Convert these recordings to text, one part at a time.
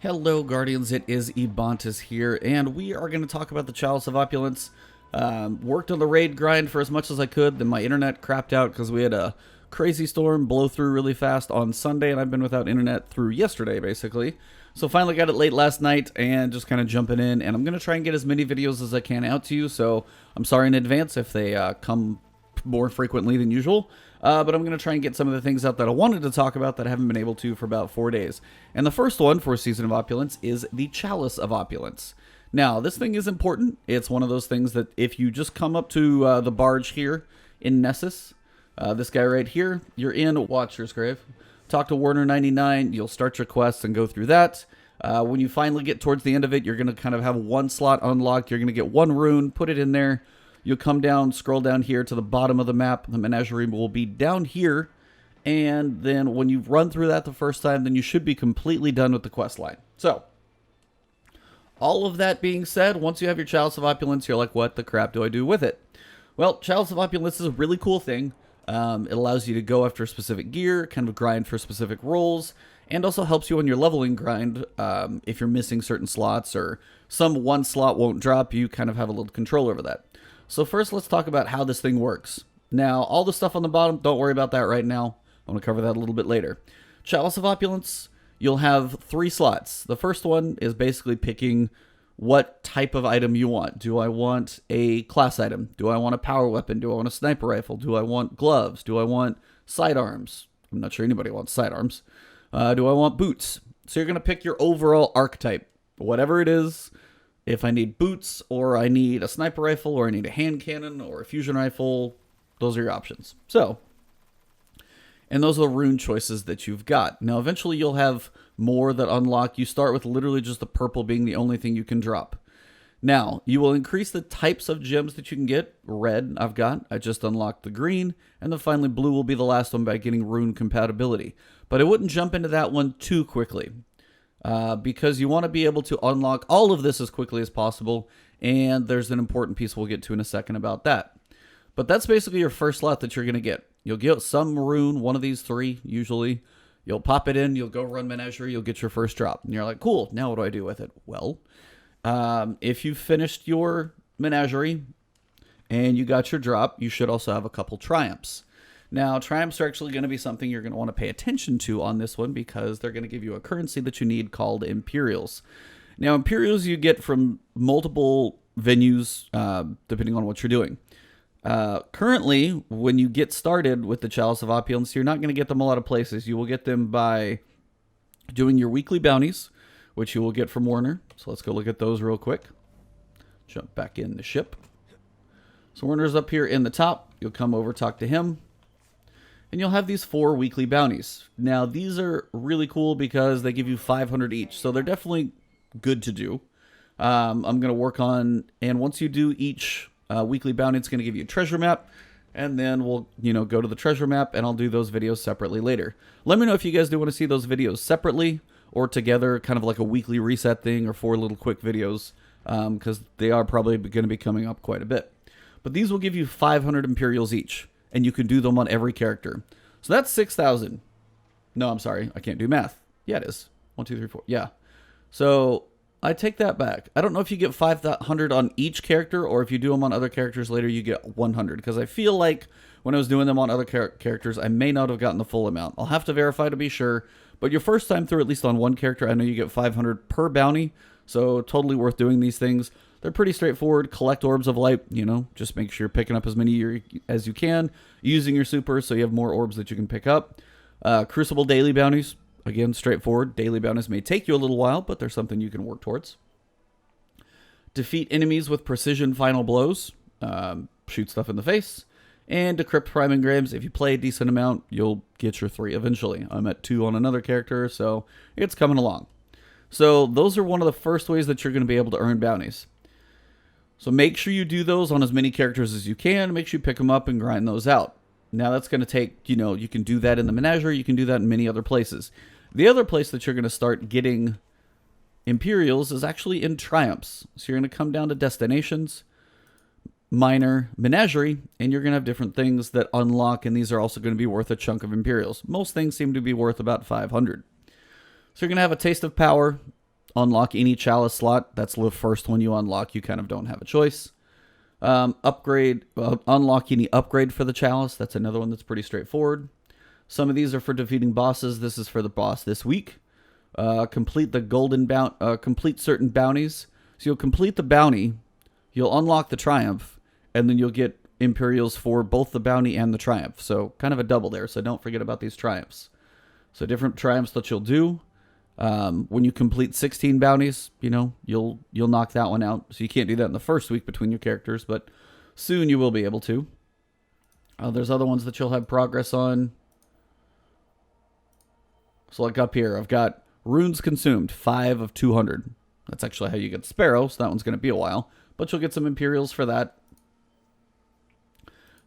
Hello Guardians, it is Ebontis here, and we are going to talk about the Chalice of Opulence. Worked on the raid grind for as much as I could, then my internet crapped out because we had a crazy storm blow through really fast on Sunday, and I've been without internet through yesterday, basically. So finally got it late last night, and just kind of jumping in, and I'm going to try and get as many videos as I can out to you, so I'm sorry in advance if they come more frequently than usual. But I'm going to try and get some of the things out that I wanted to talk about that I haven't been able to for about 4 days. And the first one for Season of Opulence is the Chalice of Opulence. Now, this thing is important. It's one of those things that if you just come up to the barge here in Nessus, this guy right here, you're in Watcher's Grave. Talk to Warner 99, you'll start your quests and go through that. When you finally get towards the end of it, you're going to kind of have one slot unlocked. You're going to get one rune, put it in there. You'll come down, scroll down here to the bottom of the map. The Menagerie will be down here. And then when you run through that the first time, then you should be completely done with the quest line. So, all of that being said, once you have your Chalice of Opulence, you're like, what the crap do I do with it? Well, Chalice of Opulence is a really cool thing. It allows you to go after specific gear, kind of grind for specific roles, and also helps you on your leveling grind. If you're missing certain slots or some one slot won't drop, you kind of have a little control over that. So first, let's talk about how this thing works. Now, all the stuff on the bottom, don't worry about that right now. I'm going to cover that a little bit later. Chalice of Opulence, you'll have 3 slots. The first one is basically picking what type of item you want. Do I want a class item? Do I want a power weapon? Do I want a sniper rifle? Do I want gloves? Do I want sidearms? I'm not sure anybody wants sidearms. Do I want boots? So you're going to pick your overall archetype. Whatever it is. If I need boots, or I need a sniper rifle, or I need a hand cannon, or a fusion rifle, those are your options. So, and those are the rune choices that you've got. Now, eventually you'll have more that unlock. You start with literally just the purple being the only thing you can drop. Now, you will increase the types of gems that you can get. Red, I've got. I just unlocked the green. And then finally, blue will be the last one by getting rune compatibility. But I wouldn't jump into that one too quickly. Because you want to be able to unlock all of this as quickly as possible, and there's an important piece we'll get to in a second about that. But that's basically your first slot that you're going to get. You'll get some rune, one of these 3 usually. You'll pop it in, you'll go run Menagerie, you'll get your first drop. And you're like, cool, now what do I do with it? Well, if you've finished your Menagerie and you got your drop, you should also have a couple triumphs. Now, triumphs are actually going to be something you're going to want to pay attention to on this one because they're going to give you a currency that you need called Imperials. Now, Imperials you get from multiple venues depending on what you're doing. Currently, when you get started with the Chalice of Opulence, you're not going to get them a lot of places. You will get them by doing your weekly bounties, which you will get from Warner. So let's go look at those real quick. Jump back in the ship. So Warner's up here in the top. You'll come over, talk to him. And you'll have these 4 weekly bounties. Now, these are really cool because they give you 500 each. So they're definitely good to do. I'm going to work on, and once you do each weekly bounty, it's going to give you a treasure map. And then we'll, go to the treasure map, and I'll do those videos separately later. Let me know if you guys do want to see those videos separately or together, kind of like a weekly reset thing or 4 little quick videos, because they are probably going to be coming up quite a bit. But these will give you 500 Imperials each. And you can do them on every character. So that's 6,000. No, I'm sorry. I can't do math. Yeah, it is. 1, 2, 3, 4. Yeah. So I take that back. I don't know if you get 500 on each character or if you do them on other characters later, you get 100. Because I feel like when I was doing them on other characters, I may not have gotten the full amount. I'll have to verify to be sure. But your first time through, at least on one character, I know you get 500 per bounty. So totally worth doing these things. They're pretty straightforward. Collect orbs of light, just make sure you're picking up as many as you can, using your super so you have more orbs that you can pick up. Crucible daily bounties, again, straightforward. Daily bounties may take you a little while, but they're something you can work towards. Defeat enemies with precision final blows, shoot stuff in the face, and decrypt prime engrams. If you play a decent amount, you'll get your 3 eventually. I'm at 2 on another character, so it's coming along. So those are one of the first ways that you're going to be able to earn bounties. So make sure you do those on as many characters as you can. Make sure you pick them up and grind those out. Now that's going to take, you can do that in the Menagerie. You can do that in many other places. The other place that you're going to start getting Imperials is actually in Triumphs. So you're going to come down to Destinations, Minor, Menagerie, and you're going to have different things that unlock, and these are also going to be worth a chunk of Imperials. Most things seem to be worth about 500. So you're going to have a Taste of Power, unlock any Chalice slot. That's the first one you unlock. You kind of don't have a choice. Unlock any upgrade for the Chalice. That's another one that's pretty straightforward. Some of these are for defeating bosses. This is for the boss this week. Complete the complete certain bounties. So you'll complete the bounty, you'll unlock the triumph, and then you'll get Imperials for both the bounty and the triumph. So kind of a double there. So don't forget about these triumphs. So different triumphs that you'll do. When you complete 16 bounties, you know, you'll knock that one out. So you can't do that in the first week between your characters, but soon you will be able to. There's other ones that you'll have progress on. So like up here, I've got runes consumed, 5 of 200. That's actually how you get Sparrow, so that one's going to be a while. But you'll get some Imperials for that.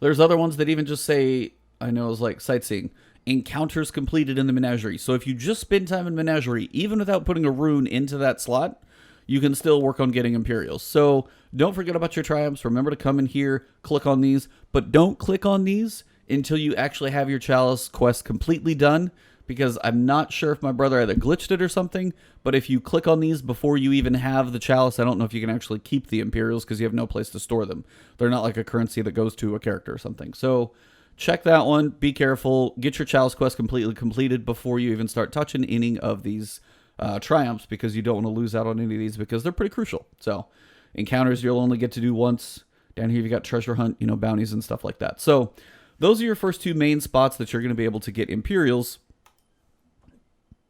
There's other ones that even just say, I know it's like sightseeing, encounters completed in the Menagerie. So if you just spend time in Menagerie, even without putting a rune into that slot, you can still work on getting Imperials. So don't forget about your triumphs. Remember to come in here, click on these, but don't click on these until you actually have your Chalice quest completely done, because I'm not sure if my brother either glitched it or something, but if you click on these before you even have the Chalice, I don't know if you can actually keep the Imperials because you have no place to store them. They're not like a currency that goes to a character or something. So check that one. Be careful. Get your Chalice quest completely completed before you even start touching any of these triumphs, because you don't want to lose out on any of these because they're pretty crucial. So encounters you'll only get to do once. Down here you've got treasure hunt, you know, bounties and stuff like that. So those are your first two main spots that you're going to be able to get Imperials.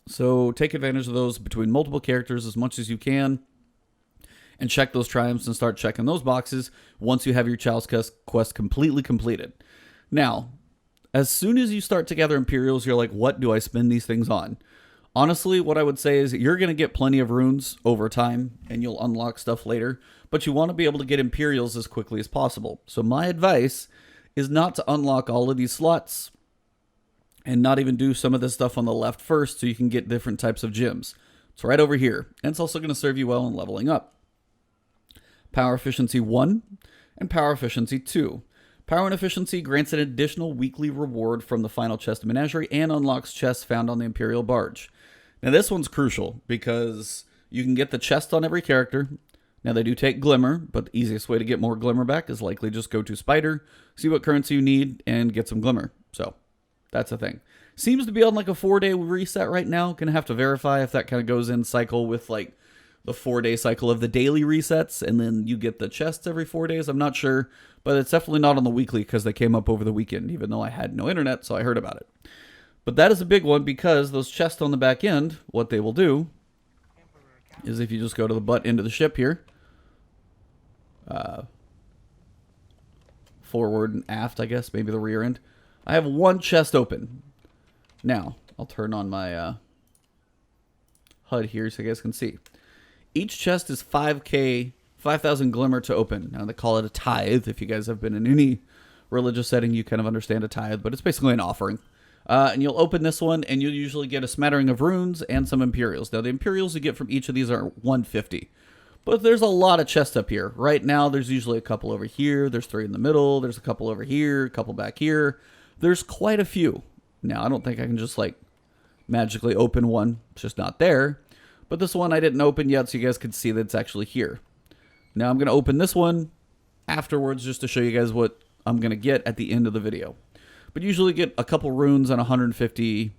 So take advantage of those between multiple characters as much as you can, and check those triumphs and start checking those boxes once you have your Chalice quest completely completed. Now, as soon as you start to gather Imperials, you're like, what do I spend these things on? Honestly, what I would say is you're going to get plenty of runes over time, and you'll unlock stuff later, but you want to be able to get Imperials as quickly as possible. So my advice is not to unlock all of these slots and not even do some of this stuff on the left first so you can get different types of gems. It's right over here, and it's also going to serve you well in leveling up. Power Efficiency 1 and Power Efficiency 2. Power and Efficiency grants an additional weekly reward from the final chest of Menagerie and unlocks chests found on the Imperial Barge. Now this one's crucial because you can get the chest on every character. Now they do take Glimmer, but the easiest way to get more Glimmer back is likely just go to Spider, see what currency you need, and get some Glimmer. So that's a thing. Seems to be on like a 4-day reset right now. Gonna have to verify if that kind of goes in cycle with like the 4-day cycle of the daily resets, and then you get the chests every 4 days. I'm not sure, but it's definitely not on the weekly because they came up over the weekend, even though I had no internet, so I heard about it. But that is a big one because those chests on the back end, what they will do is if you just go to the butt end of the ship here, forward and aft, I guess, maybe the rear end, I have one chest open. Now, I'll turn on my HUD here so you guys can see. Each chest is 5,000 Glimmer to open. Now, they call it a tithe. If you guys have been in any religious setting, you kind of understand a tithe, but it's basically an offering. And you'll open this one, and you'll usually get a smattering of runes and some Imperials. Now, the Imperials you get from each of these are 150. But there's a lot of chests up here. Right now, there's usually a couple over here. There's 3 in the middle. There's a couple over here, a couple back here. There's quite a few. Now, I don't think I can just, like, magically open one. It's just not there. But this one I didn't open yet, so you guys can see that it's actually here. Now, I'm going to open this one afterwards just to show you guys what I'm going to get at the end of the video. But usually get a couple runes and 150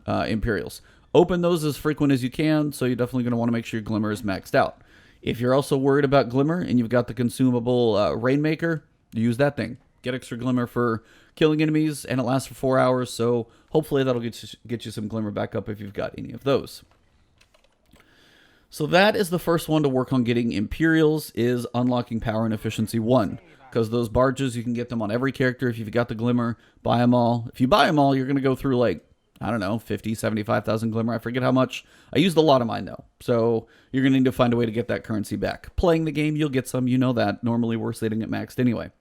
Imperials. Open those as frequent as you can, so you're definitely going to want to make sure your Glimmer is maxed out. If you're also worried about Glimmer and you've got the consumable Rainmaker, use that thing. Get extra Glimmer for killing enemies, and it lasts for 4 hours, so hopefully that'll get you some Glimmer back up if you've got any of those. So that is the first one to work on getting Imperials, is unlocking Power and Efficiency 1. Because those barges, you can get them on every character if you've got the Glimmer. Buy them all. If you buy them all, you're going to go through like, I don't know, 50, 75,000 Glimmer. I forget how much. I used a lot of mine though. So you're going to need to find a way to get that currency back. Playing the game, you'll get some. You know that. Normally we're sitting at maxed anyway.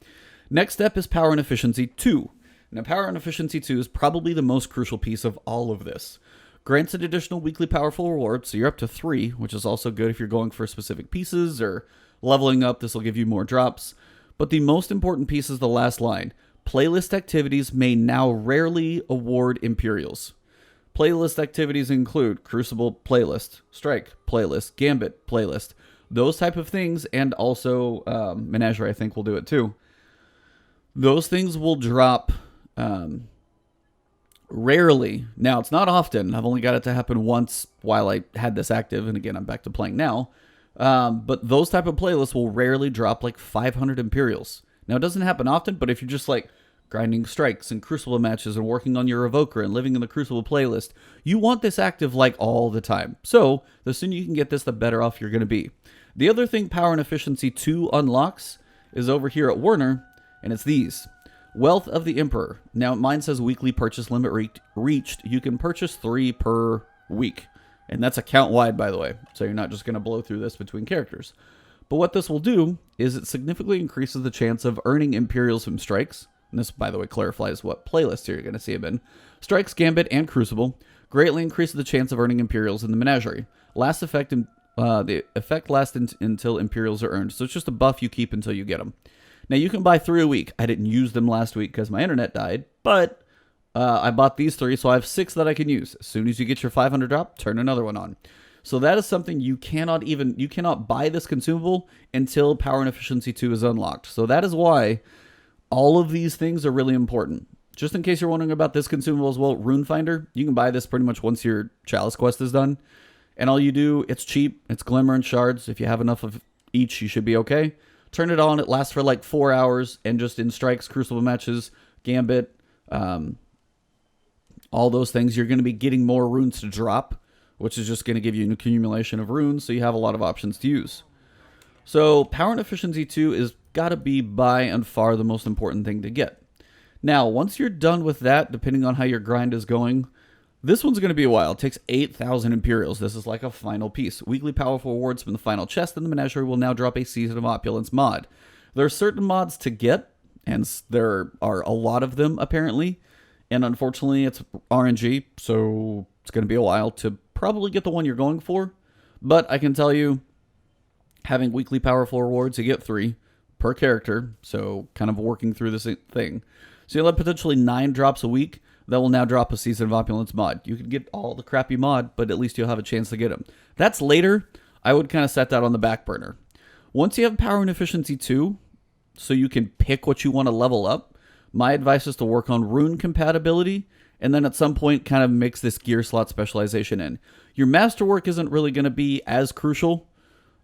Next step is Power and Efficiency 2. Now Power and Efficiency 2 is probably the most crucial piece of all of this. Grants an additional weekly powerful reward, so you're up to 3, which is also good if you're going for specific pieces or leveling up. This will give you more drops. But the most important piece is the last line. Playlist activities may now rarely award Imperials. Playlist activities include Crucible playlist, Strike playlist, Gambit playlist, those type of things, and also Menagerie, I think, will do it too. Those things will drop rarely. Now, it's not often. I've only got it to happen once while I had this active, and again, I'm back to playing now. But those type of playlists will rarely drop like 500 Imperials. Now, it doesn't happen often, but if you're just like grinding strikes and Crucible matches and working on your Evoker and living in the Crucible playlist, you want this active like all the time. So, the sooner you can get this, the better off you're going to be. The other thing Power and Efficiency 2 unlocks is over here at Warner, and it's these. Wealth of the Emperor. Now, mine says weekly purchase limit reached. You can purchase 3 per week. And that's account-wide, by the way. So you're not just going to blow through this between characters. But what this will do is it significantly increases the chance of earning Imperials from strikes. And this, by the way, clarifies what playlist you're going to see them in. Strikes, Gambit, and Crucible greatly increases the chance of earning Imperials in the Menagerie. The effect lasts until Imperials are earned. So it's just a buff you keep until you get them. Now, you can buy 3 a week. I didn't use them last week because my internet died, but I bought these 3, so I have 6 that I can use. As soon as you get your 500 drop, turn another one on. So that is something you cannot buy this consumable until Power and Efficiency 2 is unlocked. So that is why all of these things are really important. Just in case you're wondering about this consumable as well, Rune Finder, you can buy this pretty much once your Chalice quest is done. And all you do, it's cheap, it's Glimmer and Shards. If you have enough of each, you should be okay. Turn it on, it lasts for like 4 hours, and just in strikes, Crucible matches, Gambit, all those things, you're going to be getting more runes to drop, which is just going to give you an accumulation of runes, so you have a lot of options to use. So Power and Efficiency 2 is got to be by and far the most important thing to get. Now, once you're done with that, depending on how your grind is going, this one's going to be a while. It takes 8,000 Imperials. This is like a final piece. Weekly powerful rewards from the final chest in the Menagerie will now drop a Season of Opulence mod. There are certain mods to get, and there are a lot of them, apparently. And unfortunately, it's RNG, so it's going to be a while to probably get the one you're going for. But I can tell you, having weekly powerful rewards, you get 3 per character, so kind of working through this thing. So you'll have potentially 9 drops a week. That will now drop a Season of Opulence mod. You can get all the crappy mod, but at least you'll have a chance to get them. That's later. I would kind of set that on the back burner. Once you have Power and Efficiency 2, so you can pick what you want to level up, my advice is to work on rune compatibility, and then at some point kind of mix this gear slot specialization in. Your masterwork isn't really going to be as crucial,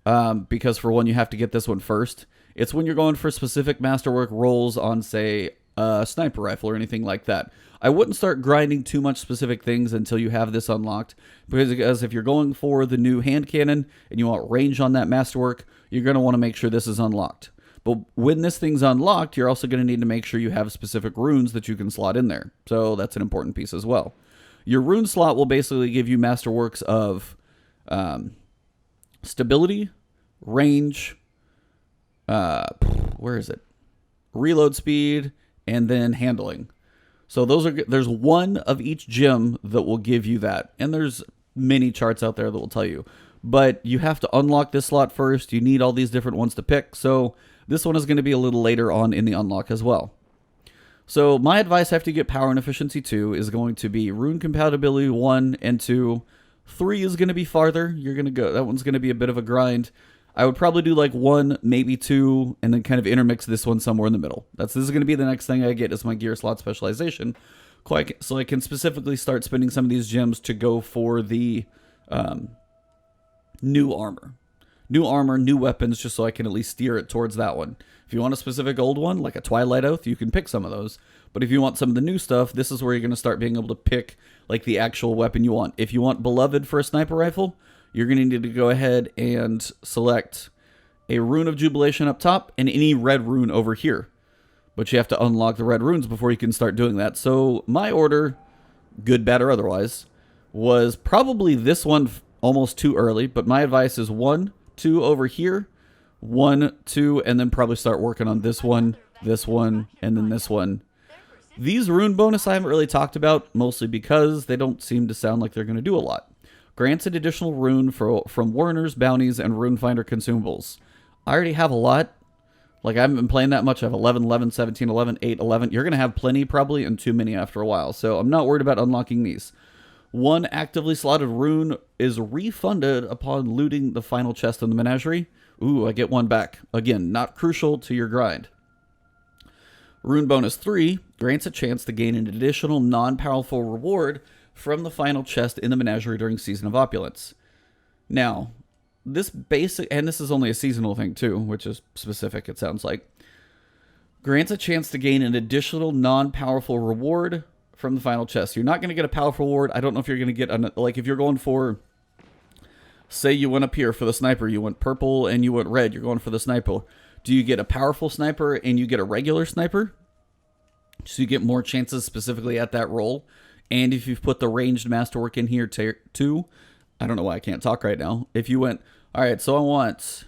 because for one, you have to get this one first. It's when you're going for specific masterwork rolls on, say, a sniper rifle or anything like that. I wouldn't start grinding too much specific things until you have this unlocked, because if you're going for the new hand cannon and you want range on that masterwork, you're going to want to make sure this is unlocked. But when this thing's unlocked, you're also going to need to make sure you have specific runes that you can slot in there. So that's an important piece as well. Your rune slot will basically give you masterworks of stability, range, reload speed, and then handling. So there's one of each gem that will give you that. And there's many charts out there that will tell you. But you have to unlock this slot first. You need all these different ones to pick. So this one is going to be a little later on in the unlock as well. So my advice after you get Power and Efficiency 2 is going to be Rune Compatibility 1 and 2. 3 is going to be farther. That one's going to be a bit of a grind. I would probably do like 1, maybe 2, and then kind of intermix this one somewhere in the middle. This is going to be the next thing I get is my gear slot specialization. So I can specifically start spending some of these gems to go for the new armor. New armor, new weapons, just so I can at least steer it towards that one. If you want a specific old one, like a Twilight Oath, you can pick some of those. But if you want some of the new stuff, this is where you're going to start being able to pick like the actual weapon you want. If you want Beloved for a sniper rifle, you're going to need to go ahead and select a Rune of Jubilation up top and any red rune over here. But you have to unlock the red runes before you can start doing that. So my order, good, bad, or otherwise, was probably this one almost too early. But my advice is 1, 2 over here, 1, 2, and then probably start working on this one, and then this one. These rune bonus I haven't really talked about, mostly because they don't seem to sound like they're going to do a lot. Grants an additional rune from Warner's, bounties, and Rune Finder consumables. I already have a lot. Like, I haven't been playing that much. I have 11, 11, 17, 11, 8, 11. You're going to have plenty, probably, and too many after a while. So I'm not worried about unlocking these. One actively slotted rune is refunded upon looting the final chest in the Menagerie. Ooh, I get one back. Again, not crucial to your grind. Rune bonus 3 grants a chance to gain an additional non-powerful reward from the final chest in the Menagerie during Season of Opulence. Now, this basic, and this is only a seasonal thing too, which is specific, it sounds like, grants a chance to gain an additional non-powerful reward from the final chest. You're not going to get a powerful reward. I don't know if you're going to get, like if you're going for, say you went up here for the sniper, you went purple and you went red, you're going for the sniper. Do you get a powerful sniper and you get a regular sniper? So you get more chances specifically at that role. And if you've put the ranged masterwork in here too, I don't know why I can't talk right now. If you went, all right, so I want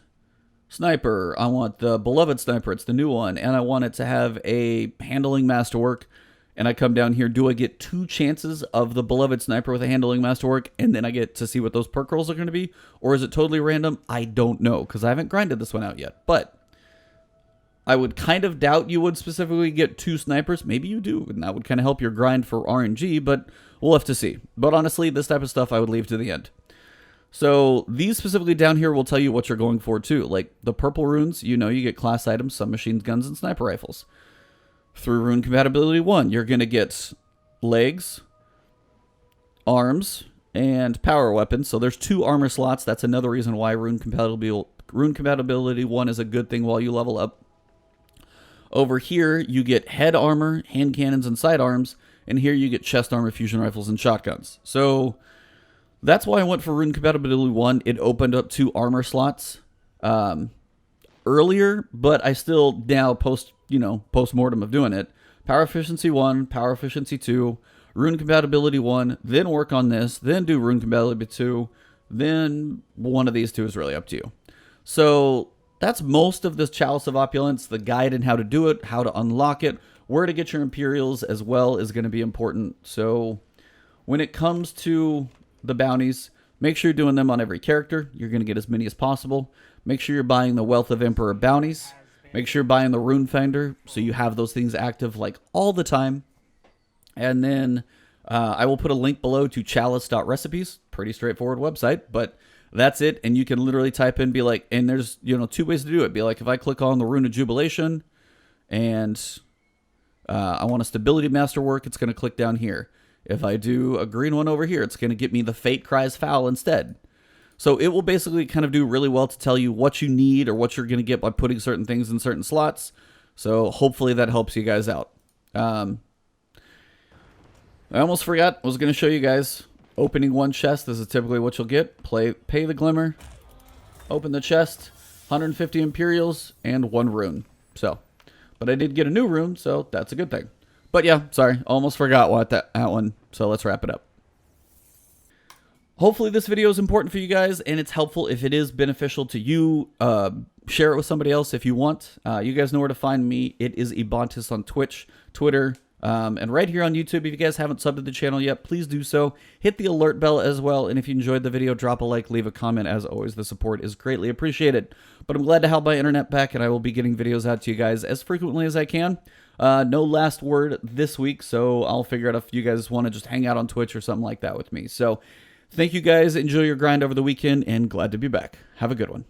sniper, I want the beloved sniper, it's the new one, and I want it to have a handling masterwork, and I come down here, do I get 2 chances of the beloved sniper with a handling masterwork, and then I get to see what those perk rolls are going to be? Or is it totally random? I don't know, because I haven't grinded this one out yet. But I would kind of doubt you would specifically get 2 snipers. Maybe you do, and that would kind of help your grind for RNG, but we'll have to see. But honestly, this type of stuff I would leave to the end. So these specifically down here will tell you what you're going for too. Like the purple runes, you know you get class items, submachine guns, and sniper rifles. Through rune compatibility 1, you're going to get legs, arms, and power weapons. So there's 2 armor slots. That's another reason why rune compatibility 1 is a good thing while you level up. Over here, you get head armor, hand cannons, and sidearms. And here you get chest armor, fusion rifles, and shotguns. So that's why I went for rune compatibility 1. It opened up 2 armor slots earlier, but I still now post-mortem of doing it. Power efficiency 1, power efficiency 2, rune compatibility 1, then work on this, then do rune compatibility 2, then one of these 2 is really up to you. So that's most of this Chalice of Opulence. The guide and how to do it, how to unlock it, where to get your Imperials as well is going to be important. So when it comes to the bounties, make sure you're doing them on every character. You're going to get as many as possible. Make sure you're buying the Wealth of Emperor bounties. Make sure you're buying the Rune Finder so you have those things active like all the time. And then I will put a link below to chalice.recipes. Pretty straightforward website, but that's it. And you can literally type in, be like, and there's 2 ways to do it. Be like, if I click on the Rune of Jubilation and I want a Stability Masterwork, it's going to click down here. If I do a green one over here, it's going to get me the Fate Cries Foul instead. So it will basically kind of do really well to tell you what you need or what you're going to get by putting certain things in certain slots. So hopefully that helps you guys out. I almost forgot. I was going to show you guys opening 1 chest. This is typically what you'll get. Pay the Glimmer. Open the chest. 150 Imperials and 1 rune. So, but I did get a new rune, so that's a good thing. But yeah, sorry, almost forgot what that one. So let's wrap it up. Hopefully this video is important for you guys, and it's helpful. If it is beneficial to you, share it with somebody else if you want. You guys know where to find me. It is Ebontis on Twitch, Twitter, and right here on YouTube. If you guys haven't subbed to the channel yet, please do so. Hit the alert bell as well, and if you enjoyed the video, drop a like, leave a comment. As always, the support is greatly appreciated. But I'm glad to have my internet back, and I will be getting videos out to you guys as frequently as I can. No last word this week, so I'll figure out if you guys want to just hang out on Twitch or something like that with me. So thank you guys. Enjoy your grind over the weekend, and glad to be back. Have a good one.